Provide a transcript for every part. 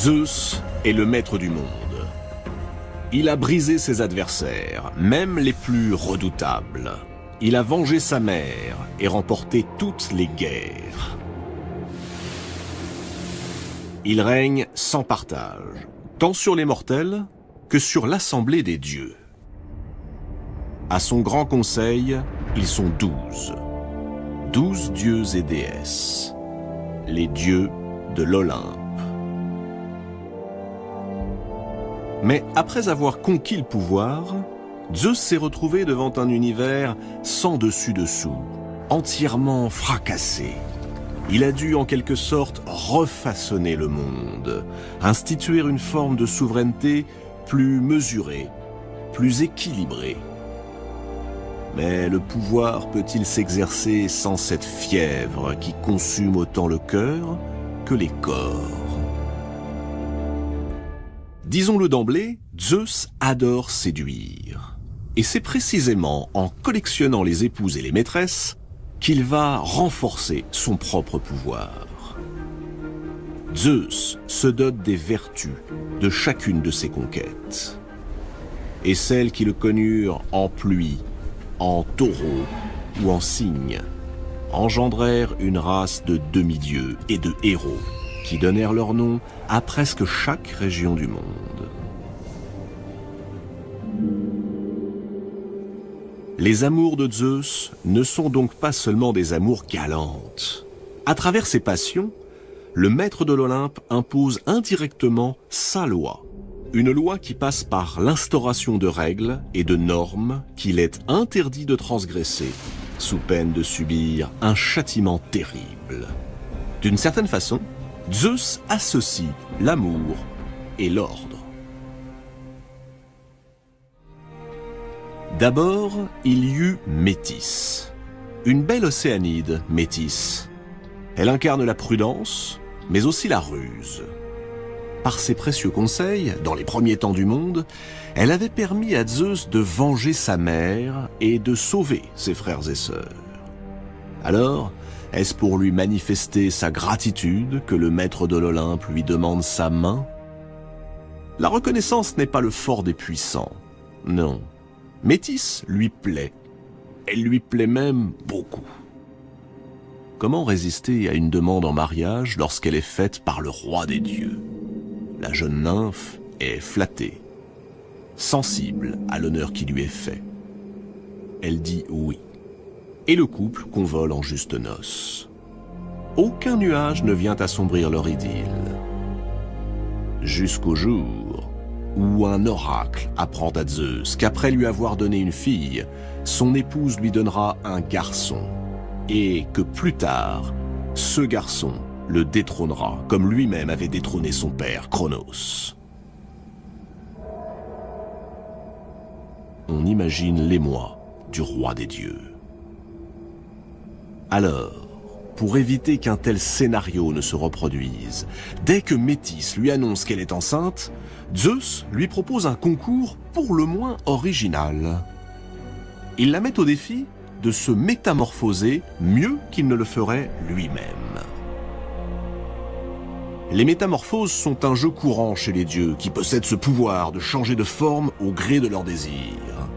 Zeus est le maître du monde. Il a brisé ses adversaires, même les plus redoutables. Il a vengé sa mère et remporté toutes les guerres. Il règne sans partage, tant sur les mortels que sur l'assemblée des dieux. À son grand conseil, ils sont 12. 12 dieux et déesses. Les dieux de l'Olympe. Mais après avoir conquis le pouvoir, Zeus s'est retrouvé devant un univers sans dessus-dessous, entièrement fracassé. Il a dû en quelque sorte refaçonner le monde, instituer une forme de souveraineté plus mesurée, plus équilibrée. Mais le pouvoir peut-il s'exercer sans cette fièvre qui consume autant le cœur que les corps? Disons-le d'emblée, Zeus adore séduire. Et c'est précisément en collectionnant les épouses et les maîtresses qu'il va renforcer son propre pouvoir. Zeus se dote des vertus de chacune de ses conquêtes. Et celles qui le connurent en pluie, en taureau ou en cygne, engendrèrent une race de demi-dieux et de héros qui donnèrent leur nom à presque chaque région du monde. Les amours de Zeus ne sont donc pas seulement des amours galantes. À travers ses passions, le maître de l'Olympe impose indirectement sa loi. Une loi qui passe par l'instauration de règles et de normes qu'il est interdit de transgresser, sous peine de subir un châtiment terrible. D'une certaine façon, Zeus associe l'amour et l'ordre. D'abord, il y eut Métis. Une belle océanide, Métis. Elle incarne la prudence, mais aussi la ruse. Par ses précieux conseils, dans les premiers temps du monde, elle avait permis à Zeus de venger sa mère et de sauver ses frères et sœurs. Alors, est-ce pour lui manifester sa gratitude que le maître de l'Olympe lui demande sa main? La reconnaissance n'est pas le fort des puissants, non. Métis lui plaît. Elle lui plaît même beaucoup. Comment résister à une demande en mariage lorsqu'elle est faite par le roi des dieux? La jeune nymphe est flattée, sensible à l'honneur qui lui est fait. Elle dit oui. Et le couple convole en justes noces. Aucun nuage ne vient assombrir leur idylle. Jusqu'au jour où un oracle apprend à Zeus qu'après lui avoir donné une fille, son épouse lui donnera un garçon, et que plus tard, ce garçon le détrônera, comme lui-même avait détrôné son père, Cronos. On imagine l'émoi du roi des dieux. Alors, pour éviter qu'un tel scénario ne se reproduise, dès que Métis lui annonce qu'elle est enceinte, Zeus lui propose un concours pour le moins original. Il la met au défi de se métamorphoser mieux qu'il ne le ferait lui-même. Les métamorphoses sont un jeu courant chez les dieux qui possèdent ce pouvoir de changer de forme au gré de leurs désirs.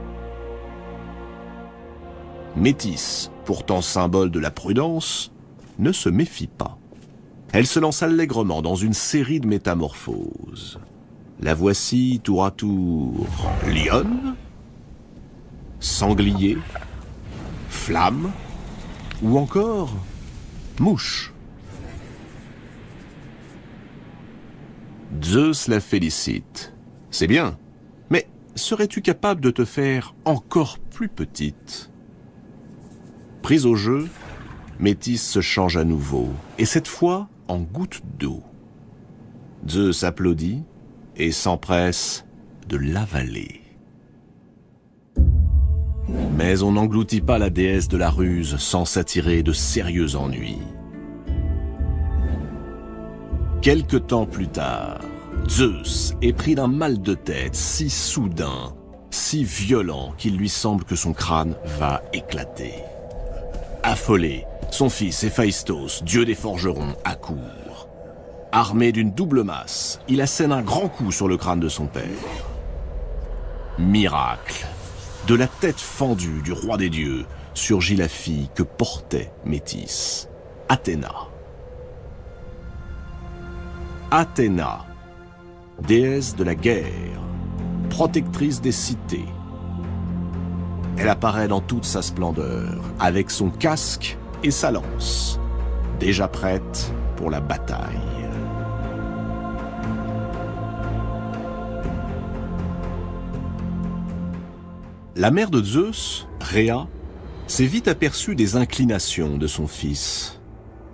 Métis, pourtant symbole de la prudence, ne se méfie pas. Elle se lance allègrement dans une série de métamorphoses. La voici tour à tour lionne, sanglier, flamme ou encore mouche. Zeus la félicite. C'est bien, mais serais-tu capable de te faire encore plus petite? Prise au jeu, Métis se change à nouveau, et cette fois en goutte d'eau. Zeus applaudit et s'empresse de l'avaler. Mais on n'engloutit pas la déesse de la ruse sans s'attirer de sérieux ennuis. Quelque temps plus tard, Zeus est pris d'un mal de tête si soudain, si violent qu'il lui semble que son crâne va éclater. Affolé, son fils Héphaïstos, dieu des forgerons, accourt. Armé d'une double masse, il assène un grand coup sur le crâne de son père. Miracle! De la tête fendue du roi des dieux surgit la fille que portait Métis, Athéna. Athéna, déesse de la guerre, protectrice des cités. Elle apparaît dans toute sa splendeur, avec son casque et sa lance, déjà prête pour la bataille. La mère de Zeus, Rhéa, s'est vite aperçue des inclinations de son fils.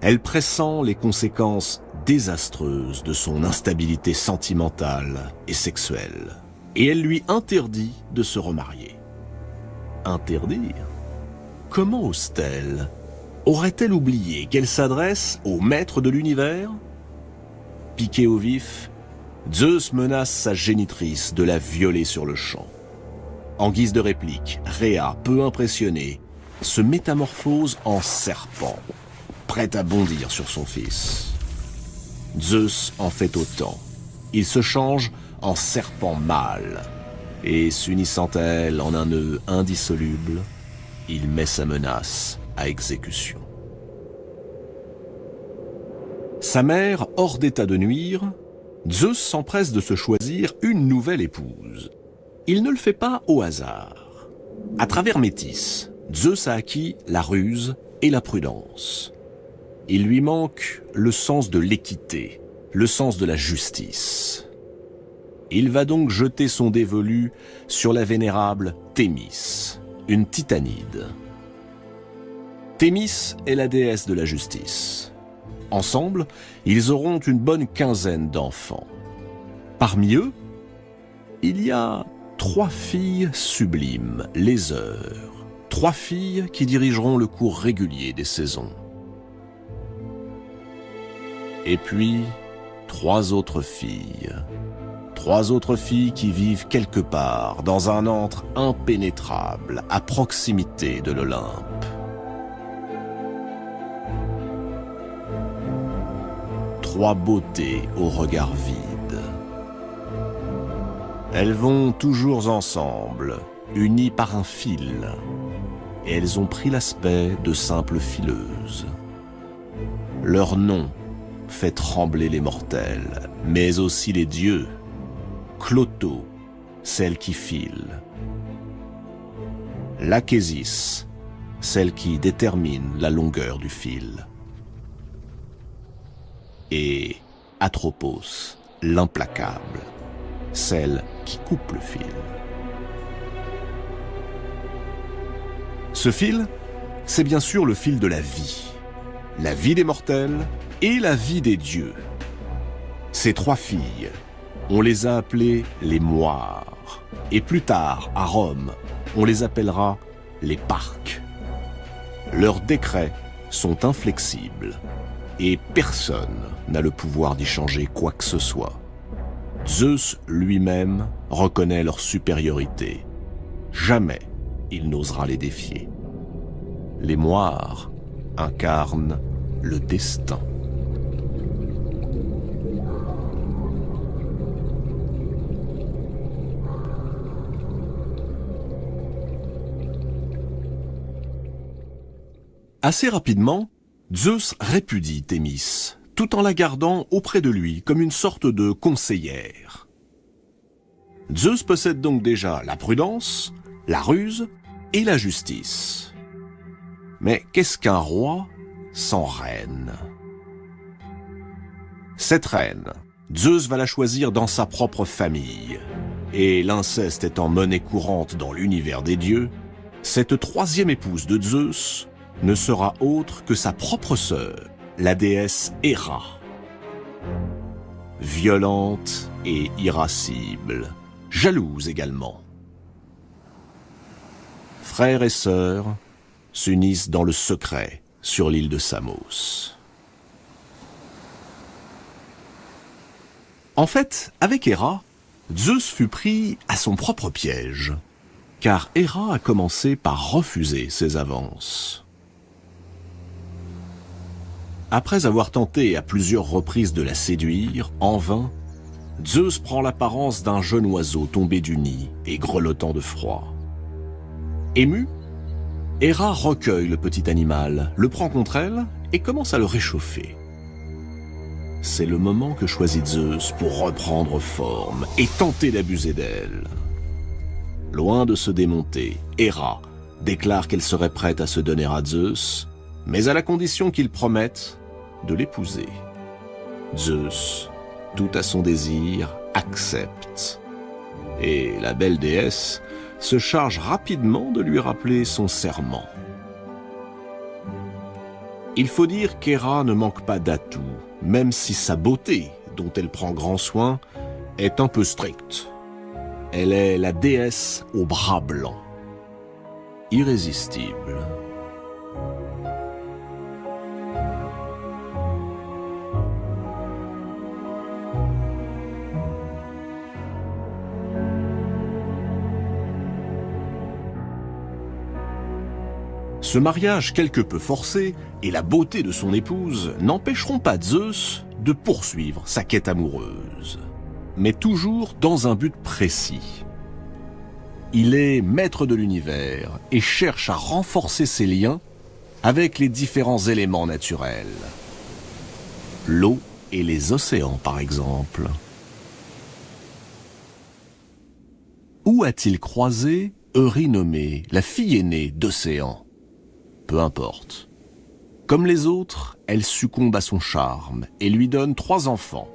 Elle pressent les conséquences désastreuses de son instabilité sentimentale et sexuelle. Et elle lui interdit de se remarier. Interdire? Comment ose-t-elle? Aurait-elle oublié qu'elle s'adresse au maître de l'univers? Piqué au vif, Zeus menace sa génitrice de la violer sur le champ. En guise de réplique, Rhéa, peu impressionnée, se métamorphose en serpent, prête à bondir sur son fils. Zeus en fait autant. Il se change en serpent mâle, et s'unissant à elle en un nœud indissoluble, il met sa menace à exécution. Sa mère, hors d'état de nuire, Zeus s'empresse de se choisir une nouvelle épouse. Il ne le fait pas au hasard. À travers Métis, Zeus a acquis la ruse et la prudence. Il lui manque le sens de l'équité, le sens de la justice. Il va donc jeter son dévolu sur la vénérable Thémis, une titanide. Thémis est la déesse de la justice. Ensemble, ils auront une bonne quinzaine d'enfants. Parmi eux, il y a 3 filles sublimes, les heures. 3 filles qui dirigeront le cours régulier des saisons. Et puis, 3 autres filles. 3 autres filles qui vivent quelque part dans un antre impénétrable à proximité de l'Olympe. 3 beautés au regard vide. Elles vont toujours ensemble, unies par un fil, et elles ont pris l'aspect de simples fileuses. Leur nom fait trembler les mortels, mais aussi les dieux. Cloto, celle qui file. L'Achésis, celle qui détermine la longueur du fil. Et Atropos, l'implacable, celle qui coupe le fil. Ce fil, c'est bien sûr le fil de la vie des mortels et la vie des dieux. Ces 3 filles, on les a appelées les moires, et plus tard, à Rome, on les appellera les parques. Leurs décrets sont inflexibles, et personne n'a le pouvoir d'y changer quoi que ce soit. Zeus lui-même reconnaît leur supériorité. Jamais il n'osera les défier. Les moires incarnent le destin. Assez rapidement, Zeus répudie Thémis, tout en la gardant auprès de lui comme une sorte de conseillère. Zeus possède donc déjà la prudence, la ruse et la justice. Mais qu'est-ce qu'un roi sans reine? Cette reine, Zeus va la choisir dans sa propre famille. Et l'inceste étant monnaie courante dans l'univers des dieux, cette 3e épouse de Zeus ne sera autre que sa propre sœur, la déesse Héra. Violente et irascible, jalouse également. Frères et sœurs s'unissent dans le secret sur l'île de Samos. En fait, avec Héra, Zeus fut pris à son propre piège, car Héra a commencé par refuser ses avances. Après avoir tenté à plusieurs reprises de la séduire, en vain, Zeus prend l'apparence d'un jeune oiseau tombé du nid et grelottant de froid. Émue, Héra recueille le petit animal, le prend contre elle et commence à le réchauffer. C'est le moment que choisit Zeus pour reprendre forme et tenter d'abuser d'elle. Loin de se démonter, Héra déclare qu'elle serait prête à se donner à Zeus, mais à la condition qu'il promette de l'épouser. Zeus, tout à son désir, accepte. Et la belle déesse se charge rapidement de lui rappeler son serment. Il faut dire qu'Héra ne manque pas d'atouts, même si sa beauté, dont elle prend grand soin, est un peu stricte. Elle est la déesse aux bras blancs. Irrésistible. Ce mariage quelque peu forcé et la beauté de son épouse n'empêcheront pas Zeus de poursuivre sa quête amoureuse, mais toujours dans un but précis. Il est maître de l'univers et cherche à renforcer ses liens avec les différents éléments naturels. L'eau et les océans, par exemple. Où a-t-il croisé Eurynomée, la fille aînée d'Océan ? Peu importe. Comme les autres, elle succombe à son charme et lui donne 3 enfants.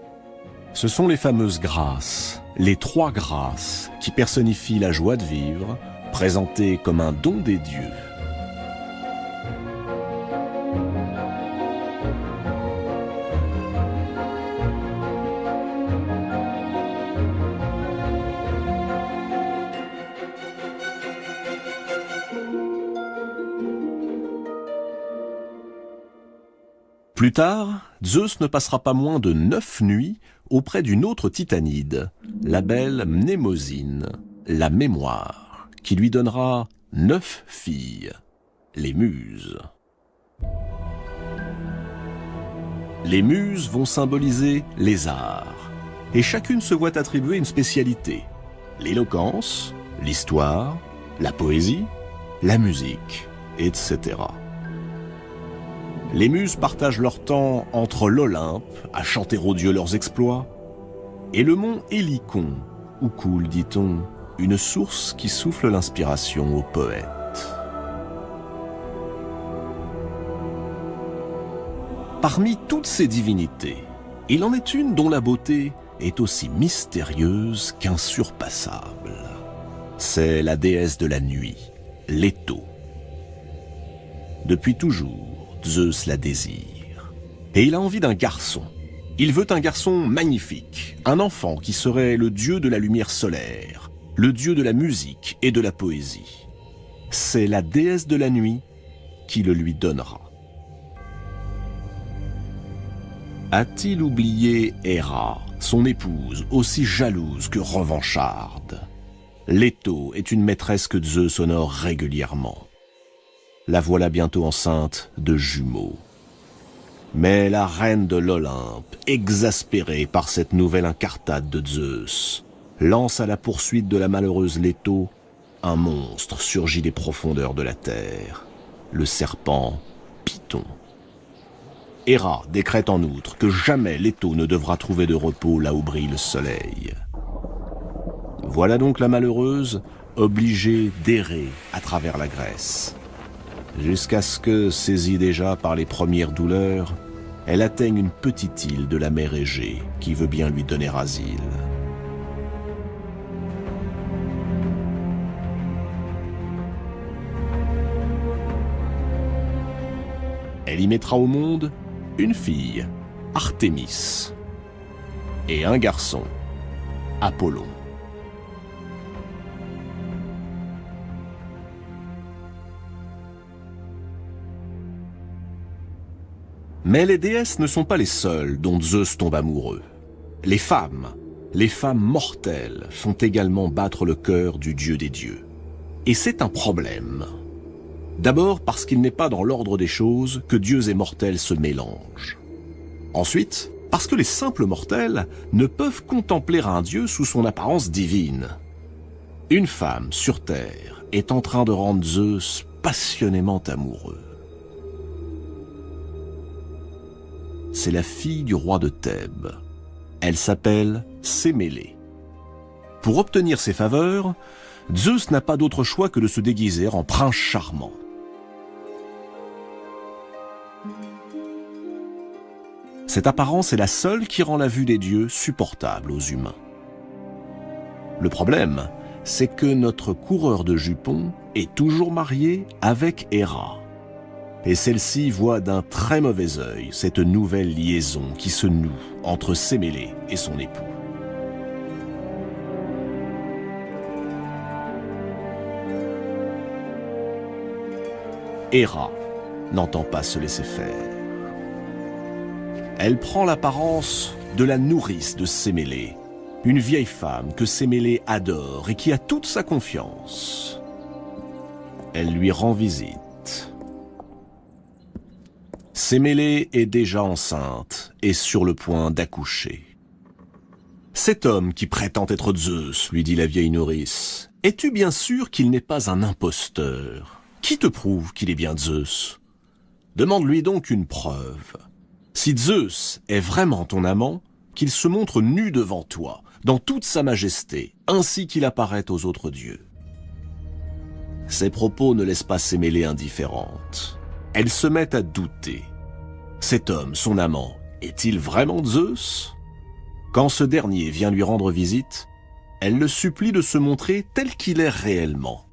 Ce sont les fameuses grâces, les 3 grâces qui personnifient la joie de vivre, présentée comme un don des dieux. Plus tard, Zeus ne passera pas moins de 9 nuits auprès d'une autre titanide, la belle Mnémosyne, la mémoire, qui lui donnera 9 filles, les muses. Les muses vont symboliser les arts, et chacune se voit attribuer une spécialité, l'éloquence, l'histoire, la poésie, la musique, etc. Les muses partagent leur temps entre l'Olympe, à chanter aux dieux leurs exploits, et le mont Hélicon, où coule, dit-on, une source qui souffle l'inspiration aux poètes. Parmi toutes ces divinités, il en est une dont la beauté est aussi mystérieuse qu'insurpassable. C'est la déesse de la nuit, Leto. Depuis toujours, Zeus la désire. Et il a envie d'un garçon. Il veut un garçon magnifique, un enfant qui serait le dieu de la lumière solaire, le dieu de la musique et de la poésie. C'est la déesse de la nuit qui le lui donnera. A-t-il oublié Héra, son épouse, aussi jalouse que revancharde? Leto est une maîtresse que Zeus honore régulièrement. La voilà bientôt enceinte de jumeaux. Mais la reine de l'Olympe, exaspérée par cette nouvelle incartade de Zeus, lance à la poursuite de la malheureuse Leto un monstre surgi des profondeurs de la terre, le serpent Python. Héra décrète en outre que jamais Leto ne devra trouver de repos là où brille le soleil. Voilà donc la malheureuse obligée d'errer à travers la Grèce, jusqu'à ce que, saisie déjà par les premières douleurs, elle atteigne une petite île de la mer Égée qui veut bien lui donner asile. Elle y mettra au monde une fille, Artémis, et un garçon, Apollon. Mais les déesses ne sont pas les seules dont Zeus tombe amoureux. Les femmes mortelles, font également battre le cœur du dieu des dieux. Et c'est un problème. D'abord parce qu'il n'est pas dans l'ordre des choses que dieux et mortels se mélangent. Ensuite, parce que les simples mortels ne peuvent contempler un dieu sous son apparence divine. Une femme sur terre est en train de rendre Zeus passionnément amoureux. C'est la fille du roi de Thèbes. Elle s'appelle Sémélé. Pour obtenir ses faveurs, Zeus n'a pas d'autre choix que de se déguiser en prince charmant. Cette apparence est la seule qui rend la vue des dieux supportable aux humains. Le problème, c'est que notre coureur de jupons est toujours marié avec Héra. Et celle-ci voit d'un très mauvais œil cette nouvelle liaison qui se noue entre Sémélé et son époux. Héra n'entend pas se laisser faire. Elle prend l'apparence de la nourrice de Sémélé, une vieille femme que Sémélé adore et qui a toute sa confiance. Elle lui rend visite. Sémélé est déjà enceinte et sur le point d'accoucher. « Cet homme qui prétend être Zeus, lui dit la vieille nourrice, es-tu bien sûr qu'il n'est pas un imposteur ? Qui te prouve qu'il est bien Zeus ? Demande-lui donc une preuve. Si Zeus est vraiment ton amant, qu'il se montre nu devant toi, dans toute sa majesté, ainsi qu'il apparaît aux autres dieux. » Ces propos ne laissent pas Sémélé indifférente. Elle se met à douter. Cet homme, son amant, est-il vraiment Zeus ? Quand ce dernier vient lui rendre visite, elle le supplie de se montrer tel qu'il est réellement.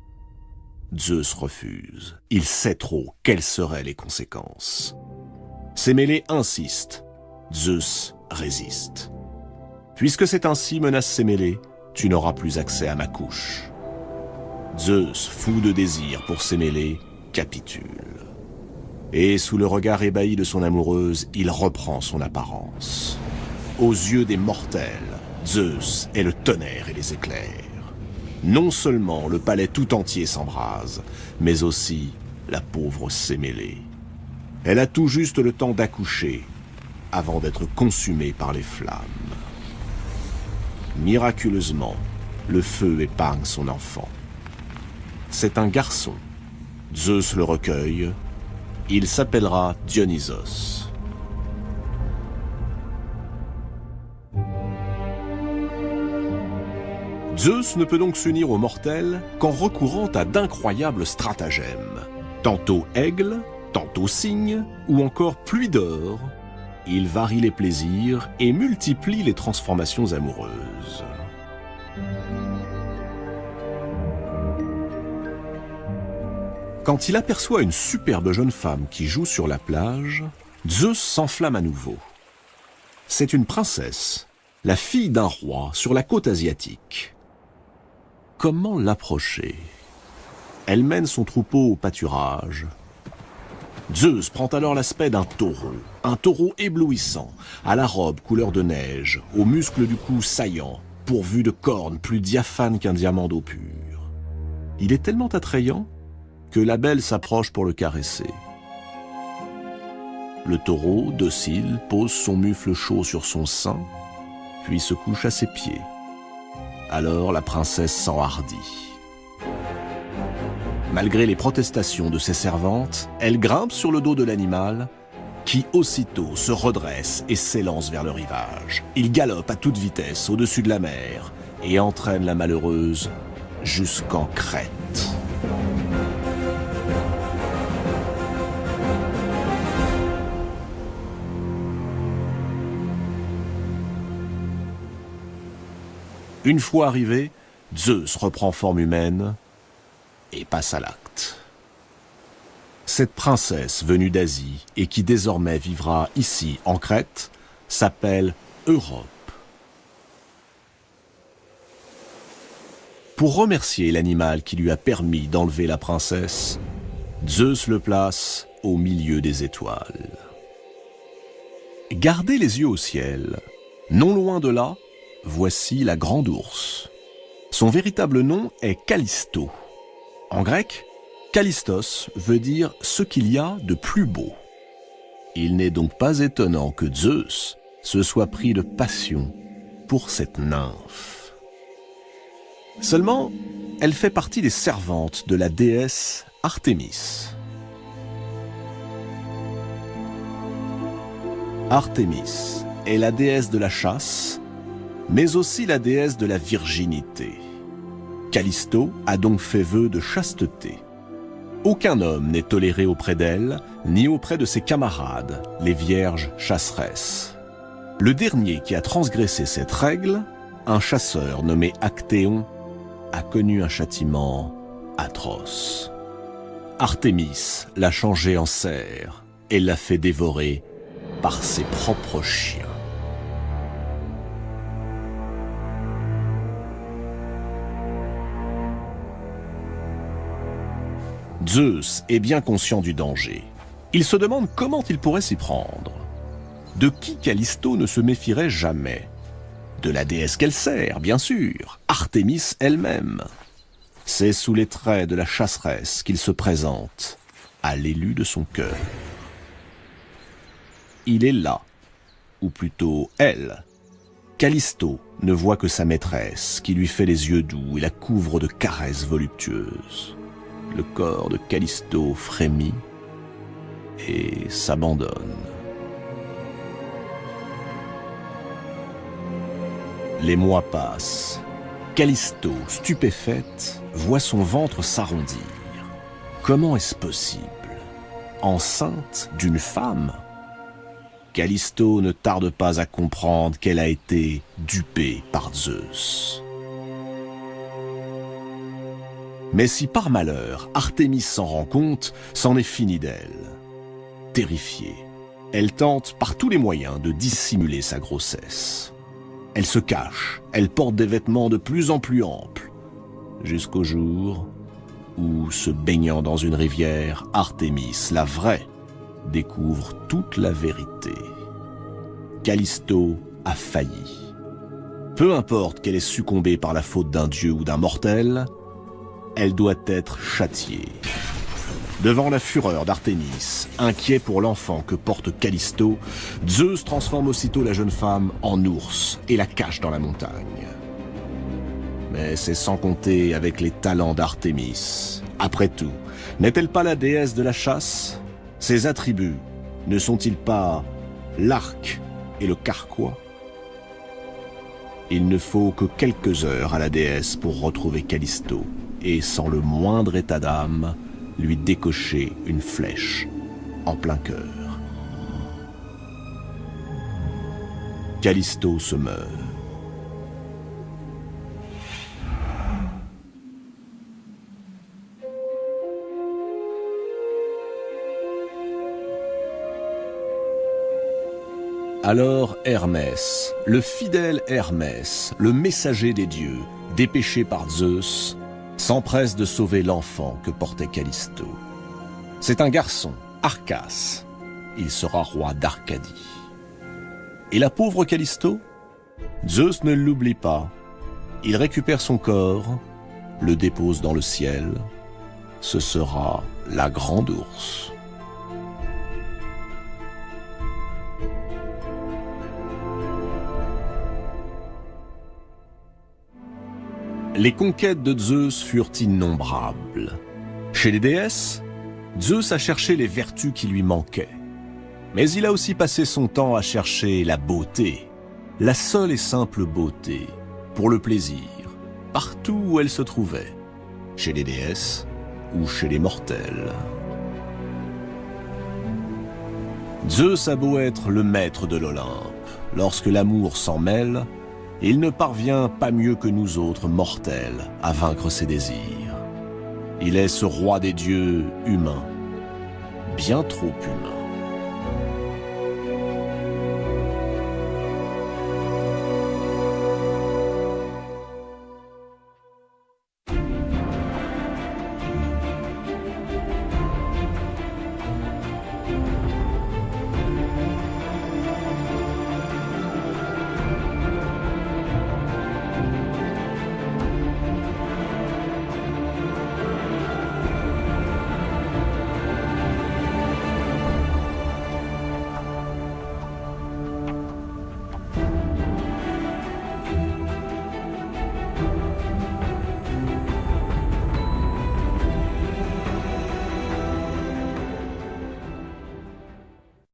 Zeus refuse. Il sait trop quelles seraient les conséquences. Sémélé insiste. Zeus résiste. Puisque c'est ainsi, menace Sémélé, tu n'auras plus accès à ma couche. Zeus, fou de désir pour Sémélé, capitule. Et sous le regard ébahi de son amoureuse, il reprend son apparence. Aux yeux des mortels, Zeus est le tonnerre et les éclairs. Non seulement le palais tout entier s'embrase, mais aussi la pauvre Sémélé. Elle a tout juste le temps d'accoucher, avant d'être consumée par les flammes. Miraculeusement, le feu épargne son enfant. C'est un garçon. Zeus le recueille. Il s'appellera Dionysos. Zeus ne peut donc s'unir aux mortels qu'en recourant à d'incroyables stratagèmes. Tantôt aigle, tantôt cygne, ou encore pluie d'or. Il varie les plaisirs et multiplie les transformations amoureuses. Quand il aperçoit une superbe jeune femme qui joue sur la plage, Zeus s'enflamme à nouveau. C'est une princesse, la fille d'un roi sur la côte asiatique. Comment l'approcher ? Elle mène son troupeau au pâturage. Zeus prend alors l'aspect d'un taureau éblouissant, à la robe couleur de neige, aux muscles du cou saillants, pourvu de cornes plus diaphanes qu'un diamant d'eau pure. Il est tellement attrayant que la belle s'approche pour le caresser. Le taureau, docile, pose son mufle chaud sur son sein, puis se couche à ses pieds. Alors la princesse s'enhardit. Malgré les protestations de ses servantes, elle grimpe sur le dos de l'animal, qui aussitôt se redresse et s'élance vers le rivage. Il galope à toute vitesse au-dessus de la mer et entraîne la malheureuse jusqu'en Crète. Une fois arrivé, Zeus reprend forme humaine et passe à l'acte. Cette princesse venue d'Asie et qui désormais vivra ici en Crète s'appelle Europe. Pour remercier l'animal qui lui a permis d'enlever la princesse, Zeus le place au milieu des étoiles. Gardez les yeux au ciel. Non loin de là, voici la grande ours. Son véritable nom est Callisto. En grec, Callistos veut dire ce qu'il y a de plus beau. Il n'est donc pas étonnant que Zeus se soit pris de passion pour cette nymphe. Seulement, elle fait partie des servantes de la déesse Artémis. Artémis est la déesse de la chasse, mais aussi la déesse de la virginité. Callisto a donc fait vœu de chasteté. Aucun homme n'est toléré auprès d'elle, ni auprès de ses camarades, les vierges chasseresses. Le dernier qui a transgressé cette règle, un chasseur nommé Actéon, a connu un châtiment atroce. Artémis l'a changé en cerf et l'a fait dévorer par ses propres chiens. Zeus est bien conscient du danger. Il se demande comment il pourrait s'y prendre. De qui Callisto ne se méfierait jamais? De la déesse qu'elle sert, bien sûr, Artémis elle-même. C'est sous les traits de la chasseresse qu'il se présente à l'élu de son cœur. Il est là, ou plutôt elle. Callisto ne voit que sa maîtresse, qui lui fait les yeux doux et la couvre de caresses voluptueuses. Le corps de Callisto frémit et s'abandonne. Les mois passent. Callisto, stupéfaite, voit son ventre s'arrondir. Comment est-ce possible? Enceinte d'une femme? Callisto ne tarde pas à comprendre qu'elle a été dupée par Zeus. Mais si par malheur Artémis s'en rend compte, c'en est fini d'elle. Terrifiée, elle tente par tous les moyens de dissimuler sa grossesse. Elle se cache, elle porte des vêtements de plus en plus amples, jusqu'au jour où, se baignant dans une rivière, Artémis, la vraie, découvre toute la vérité. Callisto a failli. Peu importe qu'elle ait succombé par la faute d'un dieu ou d'un mortel, elle doit être châtiée. Devant la fureur d'Artémis, inquiet pour l'enfant que porte Callisto, Zeus transforme aussitôt la jeune femme en ours et la cache dans la montagne. Mais c'est sans compter avec les talents d'Artémis. Après tout, n'est-elle pas la déesse de la chasse? Ses attributs ne sont-ils pas l'arc et le carquois? Il ne faut que quelques heures à la déesse pour retrouver Callisto, et sans le moindre état d'âme, lui décocher une flèche en plein cœur. Callisto se meurt. Alors Hermès, le fidèle Hermès, le messager des dieux, dépêché par Zeus, s'empresse de sauver l'enfant que portait Callisto. C'est un garçon, Arcas. Il sera roi d'Arcadie. Et la pauvre Callisto? Zeus ne l'oublie pas. Il récupère son corps, le dépose dans le ciel. Ce sera la grande ours. Les conquêtes de Zeus furent innombrables. Chez les déesses, Zeus a cherché les vertus qui lui manquaient. Mais il a aussi passé son temps à chercher la beauté, la seule et simple beauté, pour le plaisir, partout où elle se trouvait, chez les déesses ou chez les mortels. Zeus a beau être le maître de l'Olympe, lorsque l'amour s'en mêle, il ne parvient pas mieux que nous autres mortels à vaincre ses désirs. Il est ce roi des dieux humain, bien trop humain.